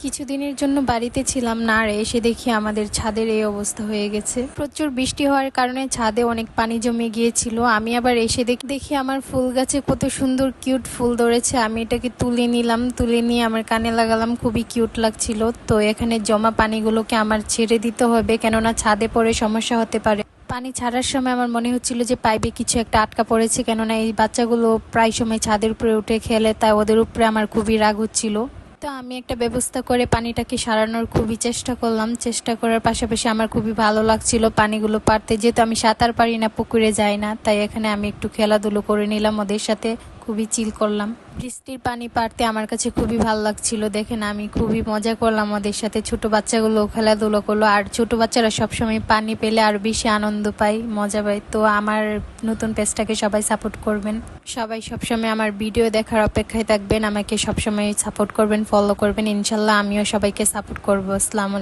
কিছুদিনের জন্য বাড়িতে ছিলাম না, আর এসে দেখি আমাদের ছাদের এই অবস্থা হয়ে গেছে। প্রচুর বৃষ্টি হওয়ার কারণে ছাদে অনেক পানি জমে গিয়েছিল। আমি আবার এসে দেখি আমার ফুল গাছে কত সুন্দর কিউট ফুল ধরেছে। আমি এটাকে তুলে নিলাম, তুলে নিয়ে আমার কানে লাগালাম, খুবই কিউট লাগছিল। তো এখানে জমা পানিগুলোকে আমার ছেড়ে দিতে হবে, কেননা ছাদে পড়ে সমস্যা হতে পারে। পানি ছাড়ার সময় আমার মনে হচ্ছিল যে পাইপে কিছু একটা আটকা পড়েছে, কেননা এই বাচ্চাগুলো প্রায় সময় ছাদের উপরে উঠে খেলে, তাই ওদের উপরে আমার খুবই রাগ হচ্ছিল। তো আমি একটা ব্যবস্থা করে পানিটাকে সারানোর খুবই চেষ্টা করলাম। চেষ্টা করার পাশাপাশি আমার খুবই ভালো লাগছিল পানিগুলো পারতে, যেহেতু আমি সাঁতার পারি না, পুকুরে যাই না, তাই এখানে আমি একটু খেলাধুলো করে নিলাম ওদের সাথে, খুবই চিল করলাম। বৃষ্টির পানি পারতে আমার কাছে খুবই ভালো লাগছিল। দেখেন আমি খুবই মজা করলাম ওদের সাথে, ছোট বাচ্চাগুলো খেলাধুলো করলো। আর ছোট বাচ্চারা সবসময় পানি পেলে আর বেশি আনন্দ পায়, মজা পায়। তো আমার নতুন পেজটাকে সবাই সাপোর্ট করবেন, সবাই সবসময় আমার ভিডিও দেখার অপেক্ষায় থাকবেন, আমাকে সবসময় সাপোর্ট করবেন, ফলো করবেন। ইনশাল্লাহ আমিও সবাইকে সাপোর্ট করবো। আসসালামু আলাইকুম।